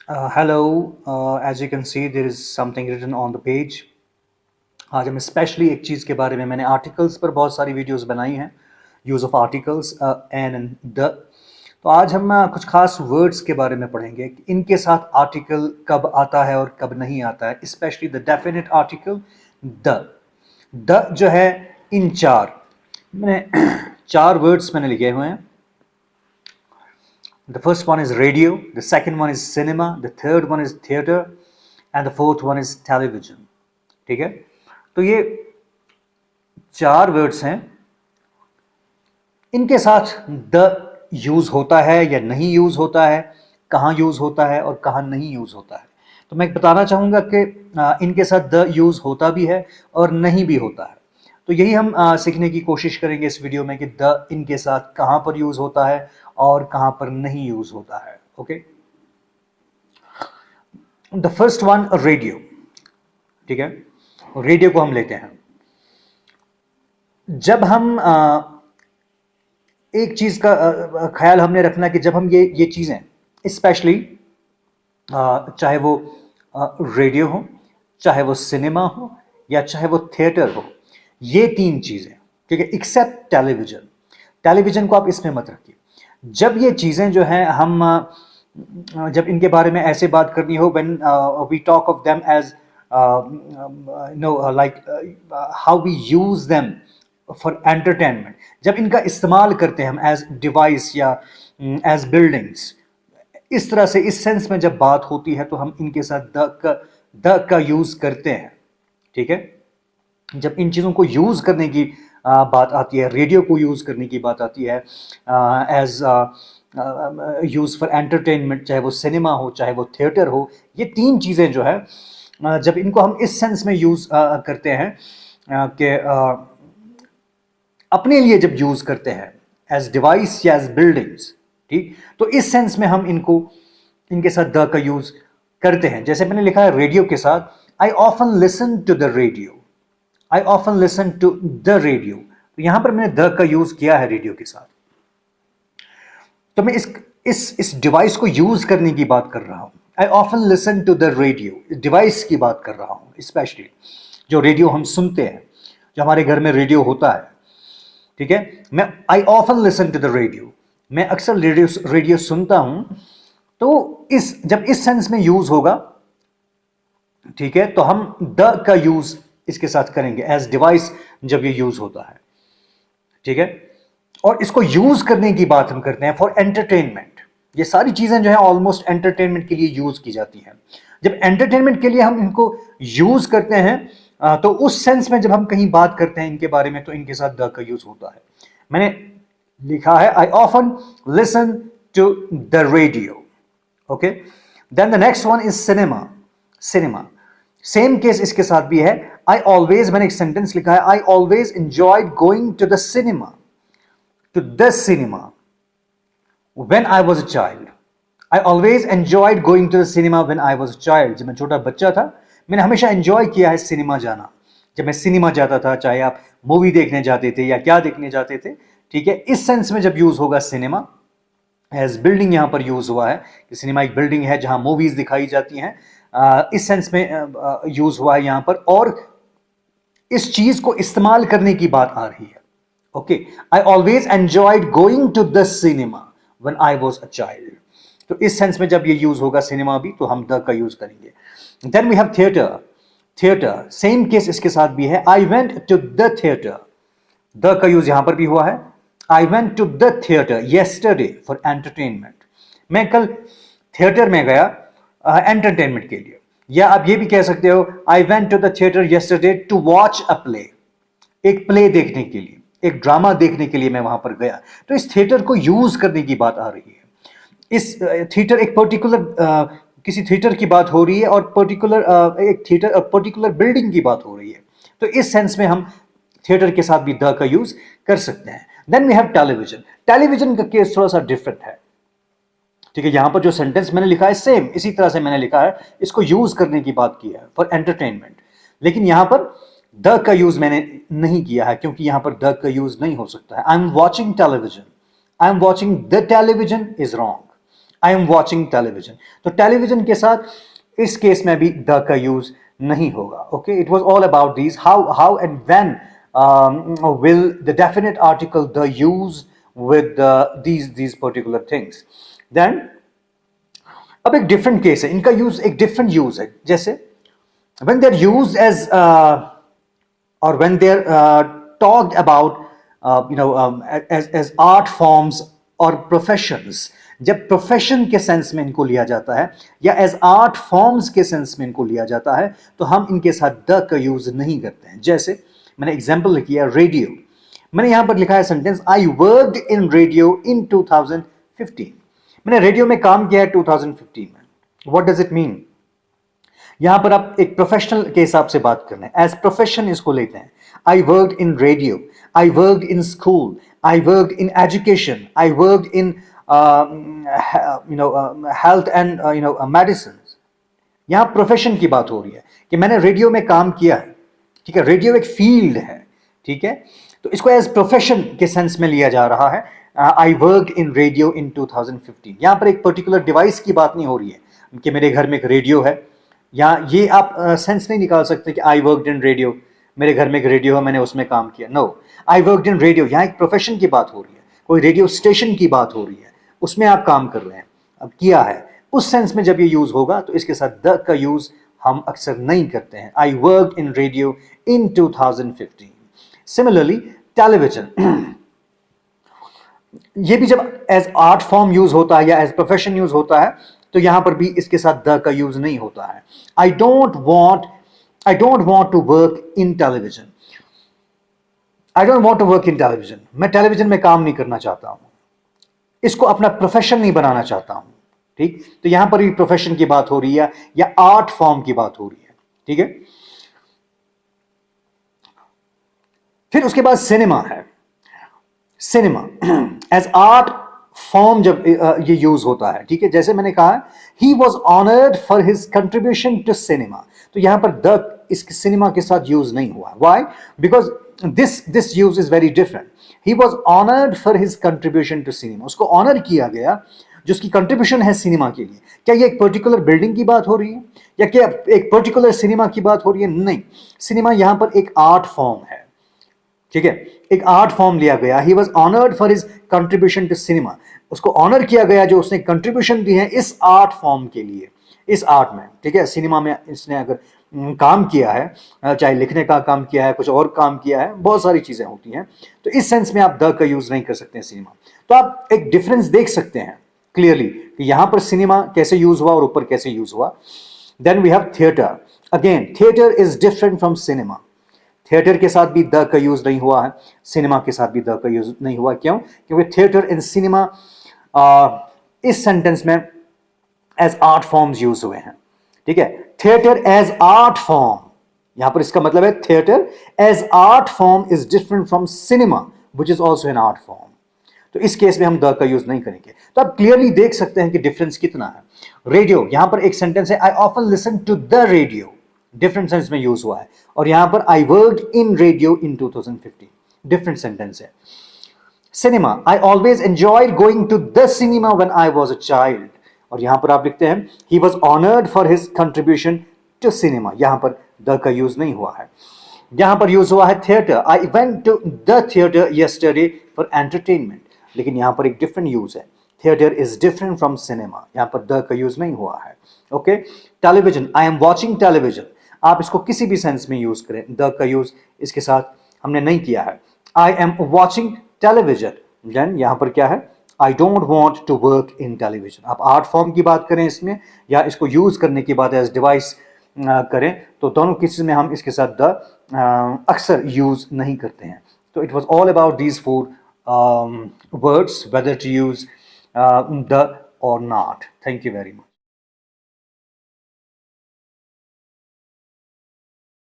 Hello, as you can see there is something written on the page. आज हम specially एक चीज़ के बारे में मैंने आर्टिकल्स पर बहुत सारी वीडियोस बनाई हैं, use of articles an the. तो आज हम कुछ खास वर्ड्स के बारे में पढ़ेंगे कि इनके साथ आर्टिकल कब आता है और कब नहीं आता है, specially the definite article the जो है इन मैंने चार वर्ड्स मैंने लिखे हुए हैं। The first one is radio, the second one is cinema, the third one is theater, and the fourth one is television. ठीक है, तो ये चार वर्ड्स हैं, इनके साथ द यूज होता है या नहीं यूज होता है, कहाँ यूज होता है और कहाँ नहीं यूज होता है। तो मैं बताना चाहूँगा कि इनके साथ द यूज होता भी है और नहीं भी होता है। तो यही हम सीखने की कोशिश करेंगे इस वीडियो में कि द इनके साथ कहाँ पर यूज होता है और कहाँ पर नहीं यूज होता है। Okay, the first one radio. ठीक है, रेडियो को हम लेते हैं। जब हम एक चीज का ख्याल हमने रखना कि जब हम ये चीजें स्पेशली चाहे वो रेडियो हो, चाहे वो सिनेमा हो या चाहे वो थिएटर हो, ये तीन चीजें, ठीक है, एक्सेप्ट टेलीविजन। टेलीविजन को आप इसमें मत रखिए। जब ये चीजें जो हैं हम जब इनके बारे में ऐसे बात करनी हो, when we talk of them as like how we use them for entertainment, जब इनका इस्तेमाल करते हैं हम एज डिवाइस या एज बिल्डिंग्स, इस तरह से इस सेंस में जब बात होती है तो हम इनके साथ द का यूज करते हैं। ठीक है, जब इन चीज़ों को यूज़ करने की बात आती है, रेडियो को यूज़ करने की बात आती है एज यूज़ फॉर एंटरटेनमेंट, चाहे वो सिनेमा हो चाहे वो थिएटर हो, ये तीन चीज़ें जो है जब इनको हम इस सेंस में यूज़ करते हैं कि अपने लिए जब यूज़ करते हैं एज डिवाइस या एज बिल्डिंग्स, ठीक, तो इस सेंस में हम इनके साथ द का यूज़ करते हैं। जैसे मैंने लिखा है रेडियो के साथ, I often listen to the radio, I often listen to the radio. तो यहां पर मैंने द का यूज किया है रेडियो के साथ। तो मैं इस डिवाइस को यूज करने की बात कर रहा हूं। I often listen to the radio, इस डिवाइस की बात कर रहा हूं, स्पेशली जो रेडियो हम सुनते हैं, जो हमारे घर में रेडियो होता है। ठीक है, मैं I often listen to the radio, मैं अक्सर रेडियो सुनता हूं। तो जब इस सेंस में यूज होगा, ठीक है, तो हम द का यूज इसके साथ करेंगे एज डिवाइस जब ये यूज होता है। ठीक है, और इसको यूज करने की बात हम करते हैं फॉर एंटरटेनमेंट। ये सारी चीजें जो है ऑलमोस्ट एंटरटेनमेंट के लिए यूज की जाती हैं। जब एंटरटेनमेंट के लिए हम इनको यूज करते हैं तो उस सेंस में जब हम कहीं बात करते हैं इनके बारे में, तो इनके साथ द का यूज होता है। मैंने लिखा है I often listen to the radio. Okay, then the next one is cinema. Cinema same case इसके साथ भी है। आई ऑलवेज, मैंने एक सेंटेंस लिखा है, I always enjoyed going to the cinema, to the cinema when I was a child. I always enjoyed going to the cinema when I was a child. जब मैं छोटा बच्चा था मैंने हमेशा एंजॉय किया है सिनेमा जाना। जब मैं सिनेमा जाता था, चाहे आप मूवी देखने जाते थे या क्या देखने जाते थे, ठीक है, इस सेंस में जब यूज होगा सिनेमा एज बिल्डिंग, यहां पर यूज हुआ है कि सिनेमा एक बिल्डिंग है जहां मूवीज दिखाई जाती हैं, इस सेंस में यूज हुआ है यहां पर, और इस चीज को इस्तेमाल करने की बात आ रही है। Okay, I always enjoyed going to the cinema when I was a child. तो इस सेंस में जब ये यूज होगा सिनेमा भी, तो हम द का यूज करेंगे। Then we have theatre. Theatre same case इसके साथ भी है। I went to the theatre, the का यूज यहां पर भी हुआ है। I went to the theatre yesterday for entertainment. मैं कल थिएटर में गया एंटरटेनमेंट के लिए। या आप ये भी कह सकते हो, I went to the theatre yesterday to watch a play, एक प्ले देखने के लिए, एक ड्रामा देखने के लिए मैं वहां पर गया। तो इस थिएटर को यूज करने की बात आ रही है। इस थिएटर एक पर्टिकुलर किसी थिएटर की बात हो रही है और पर्टिकुलर एक थिएटर पर्टिकुलर बिल्डिंग की बात हो रही है। तो इस सेंस में हम थिएटर के साथ भी द का यूज कर सकते हैं। Then we have television. Television का केस थोड़ा सा डिफरेंट है। ठीक है, यहां पर जो सेंटेंस मैंने लिखा है सेम इसी तरह से मैंने लिखा है, इसको यूज करने की बात की है फॉर एंटरटेनमेंट, लेकिन यहां पर द का यूज मैंने नहीं किया है क्योंकि यहां पर द का यूज नहीं हो सकता है। I am watching television, I am watching the television is wrong. I am watching television, तो टेलीविजन के साथ इस केस में भी द का यूज नहीं होगा. Okay, it was all about these, how and when will the definite article the use with these particular things. Then अब एक डिफरेंट केस है, इनका यूज एक डिफरेंट यूज है. जैसे when they're used as or when they're talked about as art forms or professions. जब profession के sense में इनको लिया जाता है या एज आर्ट फॉर्म्स के सेंस में इनको लिया जाता है तो हम इनके साथ द का यूज नहीं करते हैं. जैसे मैंने एग्जाम्पल लिखी है रेडियो, मैंने यहां पर लिखा है sentence I worked in radio in 2015. मैंने रेडियो में काम किया है 2015 में. What does it mean? यहां पर आप एक प्रोफेशनल के हिसाब से बात करना है, एज प्रोफेशन इसको लेते हैं. आई worked in radio, I worked in school, I worked in education, I worked in health and medicine. यहां प्रोफेशन की बात हो रही है कि मैंने रेडियो में काम किया है. ठीक है, रेडियो एक फील्ड है. ठीक है, तो इसको एज प्रोफेशन के सेंस में लिया जा रहा है. I work in radio in 2015. यहां पर एक पर्टिकुलर डिवाइस की बात नहीं हो रही है कि मेरे घर में एक रेडियो है, या ये आप सेंस नहीं निकाल सकते कि आई वर्कड इन रेडियो, मेरे घर में एक रेडियो है मैंने उसमें काम किया. No, I worked in radio, यहां एक प्रोफेशन की बात हो रही है, कोई रेडियो स्टेशन की बात हो रही है, उसमें आप काम कर रहे हैं, अब किया है. उस सेंस में जब ये यूज होगा तो इसके साथ द का यूज हम अक्सर नहीं करते हैं. I work in radio in 2015. Similarly television, ये भी जब एज आर्ट फॉर्म यूज होता है या एज प्रोफेशन यूज होता है तो यहां पर भी इसके साथ द का यूज नहीं होता है. I don't want to work in television. I don't want to work in television, मैं टेलीविजन में काम नहीं करना चाहता हूं, इसको अपना प्रोफेशन नहीं बनाना चाहता हूं. ठीक, तो यहां पर भी प्रोफेशन की बात हो रही है या आर्ट फॉर्म की बात हो रही है. ठीक है, फिर उसके बाद सिनेमा है. सिनेमा एज आर्ट फॉर्म जब ये यूज होता है. ठीक है, जैसे मैंने कहा he was honoured for his contribution to cinema, तो यहां पर द इस सिनेमा के साथ यूज नहीं हुआ. Why? Because this use is very different. He was honoured for his contribution to cinema, उसको ऑनर किया गया जो उसकी कंट्रीब्यूशन है सिनेमा के लिए. क्या ये एक पर्टिकुलर बिल्डिंग की बात हो रही है या क्या एक पर्टिकुलर सिनेमा की बात हो रही है? नहीं, सिनेमा यहां पर एक आर्ट फॉर्म है. ठीक है, एक आर्ट फॉर्म लिया गया. He was honoured for his contribution to cinema, उसको ऑनर किया गया जो उसने कंट्रीब्यूशन दी है इस आर्ट फॉर्म के लिए, इस आर्ट में. ठीक है, सिनेमा में इसने अगर काम किया है, चाहे लिखने का काम किया है, कुछ और काम किया है, बहुत सारी चीजें होती हैं, तो इस सेंस में आप द का यूज नहीं कर सकते हैं सिनेमा. तो आप एक डिफरेंस देख सकते हैं क्लियरली कि यहां पर सिनेमा कैसे यूज हुआ और ऊपर कैसे यूज हुआ. Then we have theatre. Again theatre is different from cinema. Theatre के साथ भी द का यूज नहीं हुआ है, सिनेमा के साथ भी द का यूज नहीं हुआ. क्यों? क्योंकि थिएटर इन सिनेमा इस सेंटेंस में एज आर्ट फॉर्म्स यूज हुए हैं. ठीक है, थिएटर एज आर्ट फॉर्म, यहां पर इसका मतलब है theatre as art form is different from cinema which is also an art form. तो इस केस में हम द का यूज नहीं करेंगे. तो आप क्लियरली देख सकते हैं कि डिफरेंस कितना है. रेडियो, यहां पर एक सेंटेंस है I often listen to the radio, different sense में यूज हुआ है. और यहां पर I worked in radio in 2015, different sentence है. Cinema, I always enjoyed going to the cinema when I was a child, और यहां पर आप लिखते हैं he was honoured for his contribution to cinema. यहां पर द का यूज नहीं हुआ है. यहां पर यूज हुआ है theatre. I went to the theatre yesterday for entertainment, लेकिन यहां पर एक डिफरेंट यूज है. Theatre is different from cinema, यहां पर द का यूज नहीं हुआ है. Okay, television, I am watching television, आप इसको किसी भी सेंस में यूज करें, द का यूज इसके साथ हमने नहीं किया है. I am watching television, then यहां पर क्या है, I don't want to work in television. आप आर्ट फॉर्म की बात करें इसमें या इसको यूज करने की बात एज डिवाइस करें, तो दोनों किसी में हम इसके साथ द अक्सर यूज नहीं करते हैं. तो it was all about these 4 words, whether to use the or not. Thank you very much.